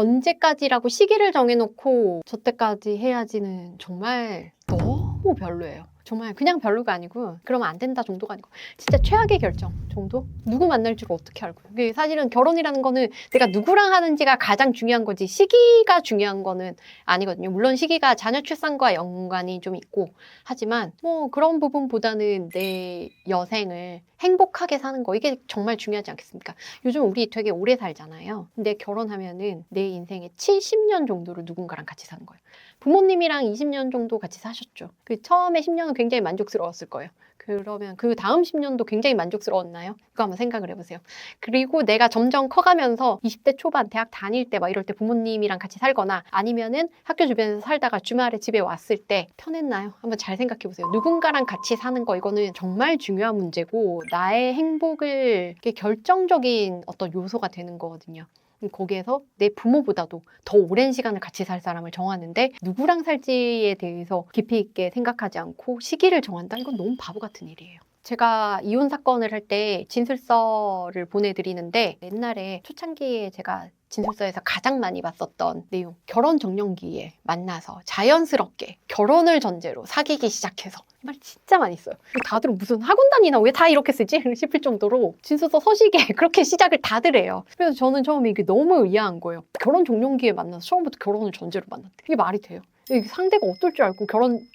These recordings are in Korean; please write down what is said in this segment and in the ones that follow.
언제까지라고 시기를 정해놓고 저 때까지 해야지는 정말 너무 별로예요. 정말 그냥 별로가 아니고 그러면 안 된다 정도가 아니고 진짜 최악의 결정 정도? 누구 만날 줄 어떻게 알고. 이게 사실은 결혼이라는 거는 내가 누구랑 하는지가 가장 중요한 거지 시기가 중요한 거는 아니거든요. 물론 시기가 자녀 출산과 연관이 좀 있고 하지만 뭐 그런 부분보다는 내 여생을 행복하게 사는 거 이게 정말 중요하지 않겠습니까? 요즘 우리 되게 오래 살잖아요. 근데 결혼하면은 내 인생의 70년 정도를 누군가랑 같이 사는 거예요. 부모님이랑 20년 정도 같이 사셨죠. 그 처음에 10년은 굉장히 만족스러웠을 거예요. 그러면 그 다음 10년도 굉장히 만족스러웠나요? 그거 한번 생각을 해보세요. 그리고 내가 점점 커가면서 20대 초반 대학 다닐 때 막 이럴 때 부모님이랑 같이 살거나 아니면은 학교 주변에서 살다가 주말에 집에 왔을 때 편했나요? 한번 잘 생각해 보세요. 누군가랑 같이 사는 거 이거는 정말 중요한 문제고 나의 행복을 결정적인 어떤 요소가 되는 거거든요. 거기에서 내 부모보다도 더 오랜 시간을 같이 살 사람을 정하는데 누구랑 살지에 대해서 깊이 있게 생각하지 않고 시기를 정한다는 건 너무 바보 같은 일이에요. 제가 이혼 사건을 할 때 진술서를 보내드리는데 옛날에 초창기에 제가 진술서에서 가장 많이 봤었던 내용 결혼 적령기에 만나서 자연스럽게 결혼을 전제로 사귀기 시작해서 이 말 진짜 많이 써요. 다들 무슨 학원 다니나 왜 다 이렇게 쓰지? 싶을 정도로 진술서 서식에 그렇게 시작을 다들 해요. 그래서 저는 처음에 이게 너무 의아한 거예요. 결혼 적령기에 만나서 처음부터 결혼을 전제로 만났대. 이게 말이 돼요? 상대가 어떨 줄 알고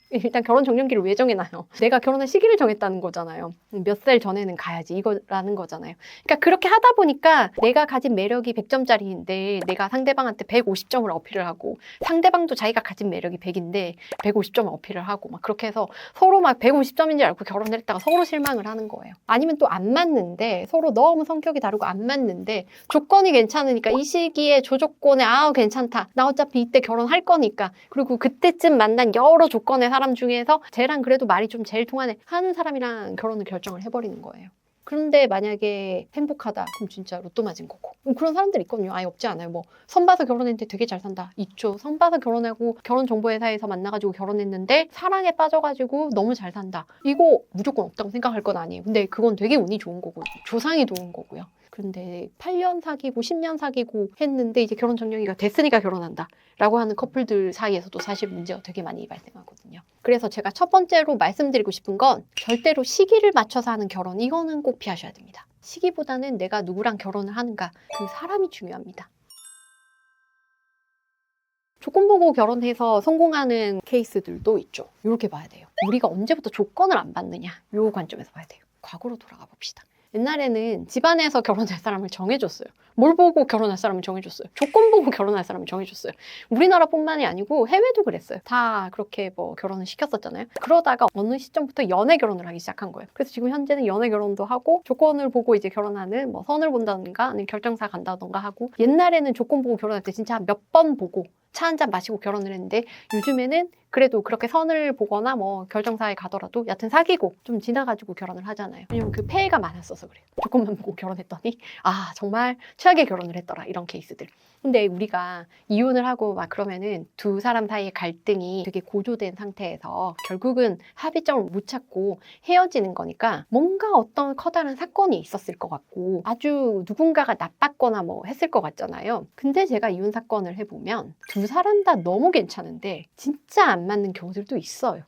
일단 결혼 적령기를 왜 정해놔요? 내가 결혼할 시기를 정했다는 거잖아요. 몇 살 전에는 가야지 이거라는 거잖아요. 그러니까 그렇게 하다 보니까 내가 가진 매력이 100점짜리인데 내가 상대방한테 150점을 어필을 하고 상대방도 자기가 가진 매력이 100인데 150점을 어필을 하고 막 그렇게 해서 서로 막 150점인 줄 알고 결혼을 했다가 서로 실망을 하는 거예요. 아니면 또 안 맞는데 서로 너무 성격이 다르고 안 맞는데 조건이 괜찮으니까 이 시기에 저 조건에 괜찮다. 나 어차피 이때 결혼할 거니까 그리고 그때쯤 만난 여러 조건의 사람 중에서 쟤랑 그래도 말이 좀 제일 통하네 하는 사람이랑 결혼을 결정을 해버리는 거예요. 그런데 만약에 행복하다 그럼 진짜 로또 맞은 거고 그런 사람들 있거든요. 아예 없지 않아요. 뭐 선 봐서 결혼했는데 되게 잘 산다 있죠. 선 봐서 결혼하고 결혼정보회사에서 만나가지고 결혼했는데 사랑에 빠져가지고 너무 잘 산다 이거 무조건 없다고 생각할 건 아니에요. 근데 그건 되게 운이 좋은 거고 조상이 좋은 거고요. 그런데 8년 사귀고 10년 사귀고 했는데 이제 결혼 적령기가 됐으니까 결혼한다 라고 하는 커플들 사이에서도 사실 문제가 되게 많이 발생하거든요. 그래서 제가 첫 번째로 말씀드리고 싶은 건 절대로 시기를 맞춰서 하는 결혼 이거는 꼭 피하셔야 됩니다. 시기보다는 내가 누구랑 결혼을 하는가 그 사람이 중요합니다. 조건 보고 결혼해서 성공하는 케이스들도 있죠. 이렇게 봐야 돼요. 우리가 언제부터 조건을 안 받느냐 이 관점에서 봐야 돼요. 과거로 돌아가 봅시다. 옛날에는 집안에서 결혼할 사람을 정해줬어요. 뭘 보고 결혼할 사람을 정해줬어요. 조건 보고 결혼할 사람을 정해줬어요. 우리나라뿐만이 아니고 해외도 그랬어요. 다 그렇게 뭐 결혼을 시켰었잖아요. 그러다가 어느 시점부터 연애 결혼을 하기 시작한 거예요. 그래서 지금 현재는 연애 결혼도 하고 조건을 보고 이제 결혼하는 뭐 선을 본다든가 아니면 결정사 간다든가 하고 옛날에는 조건 보고 결혼할 때 진짜 몇 번 보고 차 한 잔 마시고 결혼을 했는데 요즘에는 그래도 그렇게 선을 보거나 뭐 결정사에 가더라도 여튼 사귀고 좀 지나가지고 결혼을 하잖아요. 왜냐면 그 폐해가 많았어서 그래요. 조건만 보고 결혼했더니 정말 최악의 결혼을 했더라 이런 케이스들. 근데 우리가 이혼을 하고 막 그러면은 두 사람 사이의 갈등이 되게 고조된 상태에서 결국은 합의점을 못 찾고 헤어지는 거니까 뭔가 어떤 커다란 사건이 있었을 것 같고 아주 누군가가 나빴거나 뭐 했을 것 같잖아요. 근데 제가 이혼 사건을 해보면 두 사람 다 너무 괜찮은데 진짜 안 맞는 경우들도 있어요.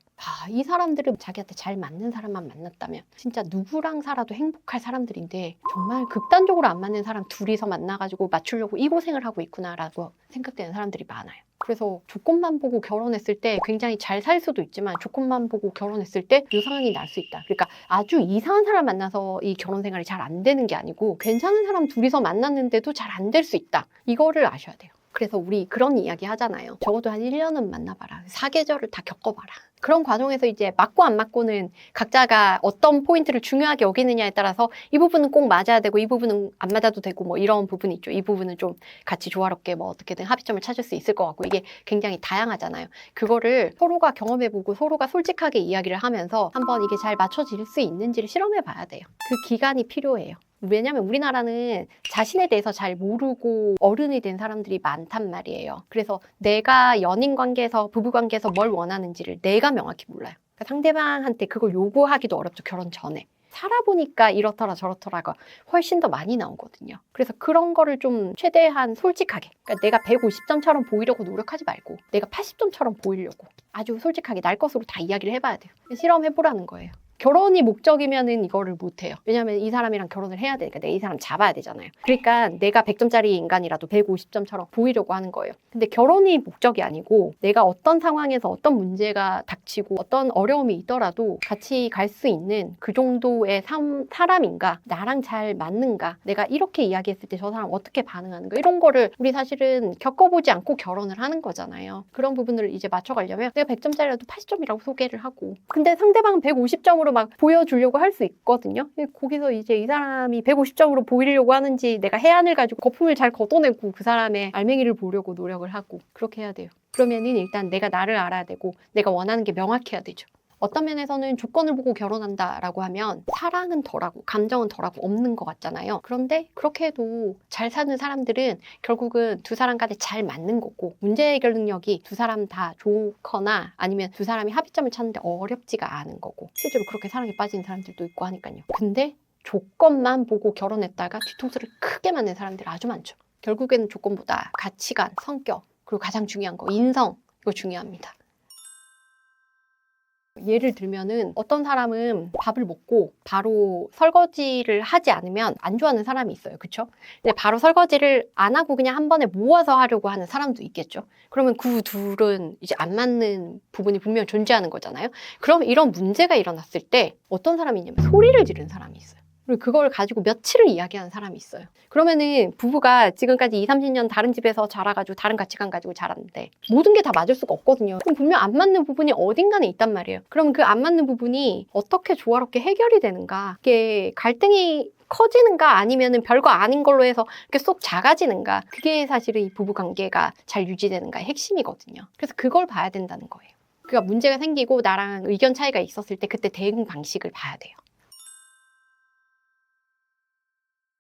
이 사람들은 자기한테 잘 맞는 사람만 만났다면 진짜 누구랑 살아도 행복할 사람들인데 정말 극단적으로 안 맞는 사람 둘이서 만나가지고 맞추려고 이 고생을 하고 있구나라고 생각되는 사람들이 많아요. 그래서 조건만 보고 결혼했을 때 굉장히 잘 살 수도 있지만 조건만 보고 결혼했을 때 이 상황이 날 수 있다. 그러니까 아주 이상한 사람 만나서 이 결혼 생활이 잘 안 되는 게 아니고 괜찮은 사람 둘이서 만났는데도 잘 안 될 수 있다. 이거를 아셔야 돼요. 그래서 우리 그런 이야기 하잖아요. 적어도 한 1년은 만나봐라. 사계절을 다 겪어봐라. 그런 과정에서 이제 맞고 안 맞고는 각자가 어떤 포인트를 중요하게 여기느냐에 따라서 이 부분은 꼭 맞아야 되고 이 부분은 안 맞아도 되고 뭐 이런 부분이 있죠. 이 부분은 좀 같이 조화롭게 뭐 어떻게든 합의점을 찾을 수 있을 것 같고 이게 굉장히 다양하잖아요. 그거를 서로가 경험해보고 서로가 솔직하게 이야기를 하면서 한번 이게 잘 맞춰질 수 있는지를 실험해 봐야 돼요. 그 기간이 필요해요. 왜냐면 우리나라는 자신에 대해서 잘 모르고 어른이 된 사람들이 많단 말이에요. 그래서 내가 연인 관계에서 부부 관계에서 뭘 원하는지를 내가 명확히 몰라요. 그러니까 상대방한테 그걸 요구하기도 어렵죠. 결혼 전에. 살아보니까 이렇더라 저렇더라가 훨씬 더 많이 나오거든요. 그래서 그런 거를 좀 최대한 솔직하게, 그러니까 내가 150점처럼 보이려고 노력하지 말고 내가 80점처럼 보이려고 아주 솔직하게 날 것으로 다 이야기를 해봐야 돼요. 실험해보라는 거예요. 결혼이 목적이면은 이거를 못해요. 왜냐면 이 사람이랑 결혼을 해야 되니까 내가 이 사람 잡아야 되잖아요. 그러니까 내가 100점짜리 인간이라도 150점처럼 보이려고 하는 거예요. 근데 결혼이 목적이 아니고 내가 어떤 상황에서 어떤 문제가 닥치고 어떤 어려움이 있더라도 같이 갈 수 있는 그 정도의 사람인가, 나랑 잘 맞는가, 내가 이렇게 이야기했을 때 저 사람 어떻게 반응하는가, 이런 거를 우리 사실은 겪어보지 않고 결혼을 하는 거잖아요. 그런 부분을 이제 맞춰가려면 내가 100점짜리라도 80점이라고 소개를 하고, 근데 상대방은 150점으로 막 보여주려고 할 수 있거든요. 거기서 이제 이 사람이 150점으로 보이려고 하는지 내가 해안을 가지고 거품을 잘 걷어내고 그 사람의 알맹이를 보려고 노력을 하고 그렇게 해야 돼요. 그러면은 일단 내가 나를 알아야 되고 내가 원하는 게 명확해야 되죠. 어떤 면에서는 조건을 보고 결혼한다라고 하면 사랑은 덜하고 감정은 덜하고 없는 것 같잖아요. 그런데 그렇게 해도 잘 사는 사람들은 결국은 두 사람 간에 잘 맞는 거고, 문제 해결 능력이 두 사람 다 좋거나 아니면 두 사람이 합의점을 찾는데 어렵지가 않은 거고, 실제로 그렇게 사랑에 빠진 사람들도 있고 하니까요. 근데 조건만 보고 결혼했다가 뒤통수를 크게 맞는 사람들이 아주 많죠. 결국에는 조건보다 가치관, 성격, 그리고 가장 중요한 거 인성, 이거 중요합니다. 예를 들면은 어떤 사람은 밥을 먹고 바로 설거지를 하지 않으면 안 좋아하는 사람이 있어요. 그쵸? 근데 바로 설거지를 안 하고 그냥 한 번에 모아서 하려고 하는 사람도 있겠죠. 그러면 그 둘은 이제 안 맞는 부분이 분명히 존재하는 거잖아요. 그럼 이런 문제가 일어났을 때 어떤 사람이 있냐면 소리를 지르는 사람이 있어요. 그리고 그걸 가지고 며칠을 이야기하는 사람이 있어요. 그러면은 부부가 지금까지 20, 30년 다른 집에서 자라가지고 다른 가치관 가지고 자랐는데 모든 게 다 맞을 수가 없거든요. 그럼 분명 안 맞는 부분이 어딘가에 있단 말이에요. 그러면 그 안 맞는 부분이 어떻게 조화롭게 해결이 되는가? 이게 갈등이 커지는가 아니면은 별거 아닌 걸로 해서 이렇게 쏙 작아지는가? 그게 사실은 이 부부 관계가 잘 유지되는가의 핵심이거든요. 그래서 그걸 봐야 된다는 거예요. 그러니까 문제가 생기고 나랑 의견 차이가 있었을 때 그때 대응 방식을 봐야 돼요.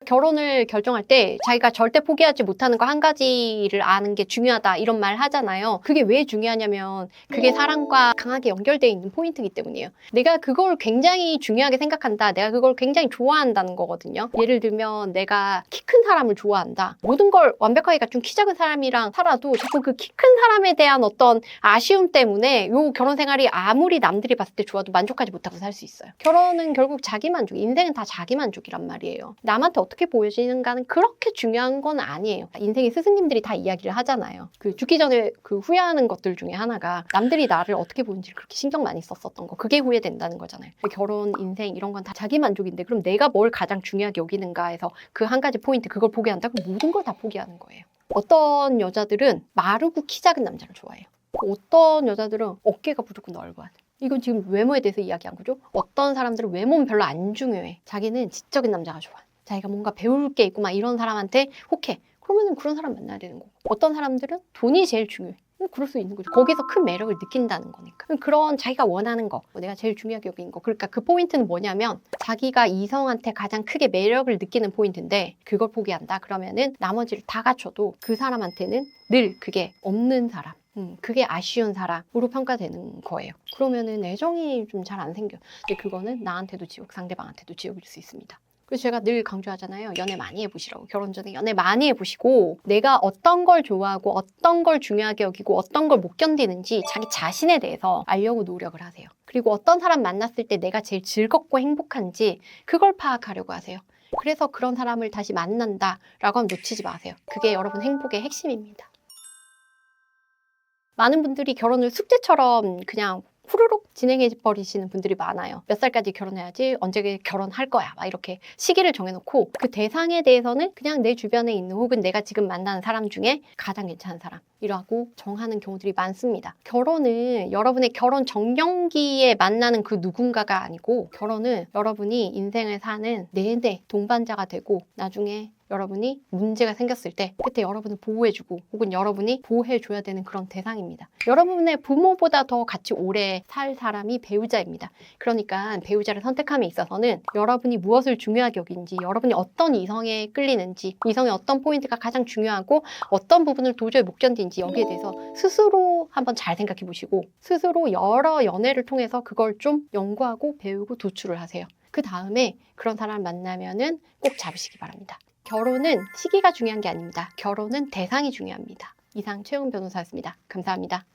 결혼을 결정할 때 자기가 절대 포기하지 못하는 거 한 가지를 아는 게 중요하다 이런 말 하잖아요. 그게 왜 중요하냐면 그게 사랑과 강하게 연결되어 있는 포인트이기 때문이에요. 내가 그걸 굉장히 중요하게 생각한다. 내가 그걸 굉장히 좋아한다는 거거든요. 예를 들면 내가 키 큰 사람을 좋아한다. 모든 걸 완벽하게 갖춘 키 작은 사람이랑 살아도 자꾸 그 키 큰 사람에 대한 어떤 아쉬움 때문에 요 결혼 생활이 아무리 남들이 봤을 때 좋아도 만족하지 못하고 살 수 있어요. 결혼은 결국 자기 만족, 인생은 다 자기 만족이란 말이에요. 남한테 어떻게 보여지는가는 그렇게 중요한 건 아니에요. 인생의 스승님들이 다 이야기를 하잖아요. 그 죽기 전에 그 후회하는 것들 중에 하나가 남들이 나를 어떻게 보는지를 그렇게 신경 많이 썼었던 거. 그게 후회된다는 거잖아요. 결혼, 인생 이런 건 다 자기 만족인데 그럼 내가 뭘 가장 중요하게 여기는가 해서 그 한 가지 포인트 그걸 포기한다? 그럼 모든 걸 다 포기하는 거예요. 어떤 여자들은 마르고 키 작은 남자를 좋아해요. 어떤 여자들은 어깨가 무조건 넓어야 돼. 이건 지금 외모에 대해서 이야기한 거죠. 어떤 사람들은 외모는 별로 안 중요해. 자기는 지적인 남자가 좋아. 자기가 뭔가 배울 게 있고 막 이런 사람한테 혹해. 그러면은 그런 사람 만나야 되는 거고. 어떤 사람들은 돈이 제일 중요해. 그럴 수 있는 거죠. 거기서 큰 매력을 느낀다는 거니까. 그런 자기가 원하는 거, 내가 제일 중요하게 여긴 거. 그러니까 그 포인트는 뭐냐면 자기가 이성한테 가장 크게 매력을 느끼는 포인트인데 그걸 포기한다. 그러면은 나머지를 다 갖춰도 그 사람한테는 늘 그게 없는 사람. 그게 아쉬운 사람으로 평가되는 거예요. 그러면은 애정이 좀 잘 안 생겨. 근데 그거는 나한테도 지옥, 상대방한테도 지옥일 수 있습니다. 그래서 제가 늘 강조하잖아요. 연애 많이 해보시라고. 결혼 전에 연애 많이 해보시고 내가 어떤 걸 좋아하고 어떤 걸 중요하게 여기고 어떤 걸 못 견디는지 자기 자신에 대해서 알려고 노력을 하세요. 그리고 어떤 사람 만났을 때 내가 제일 즐겁고 행복한지 그걸 파악하려고 하세요. 그래서 그런 사람을 다시 만난다라고 하면 놓치지 마세요. 그게 여러분 행복의 핵심입니다. 많은 분들이 결혼을 숙제처럼 그냥 후루룩 진행해 버리시는 분들이 많아요. 몇 살까지 결혼해야지, 언제 결혼할 거야 막 이렇게 시기를 정해놓고 그 대상에 대해서는 그냥 내 주변에 있는 혹은 내가 지금 만나는 사람 중에 가장 괜찮은 사람이라고 정하는 경우들이 많습니다. 결혼은 여러분의 결혼 정년기에 만나는 그 누군가가 아니고 결혼은 여러분이 인생을 사는 내내 동반자가 되고 나중에 여러분이 문제가 생겼을 때 그때 여러분을 보호해주고 혹은 여러분이 보호해줘야 되는 그런 대상입니다. 여러분의 부모보다 더 같이 오래 살 사람이 배우자입니다. 그러니까 배우자를 선택함에 있어서는 여러분이 무엇을 중요하게 여기는지, 여러분이 어떤 이성에 끌리는지, 이성의 어떤 포인트가 가장 중요하고 어떤 부분을 도저히 못 견디는지 여기에 대해서 스스로 한번 잘 생각해 보시고 스스로 여러 연애를 통해서 그걸 좀 연구하고 배우고 도출을 하세요. 그 다음에 그런 사람 만나면은 꼭 잡으시기 바랍니다. 결혼은 시기가 중요한 게 아닙니다. 결혼은 대상이 중요합니다. 이상 최은 변호사였습니다. 감사합니다.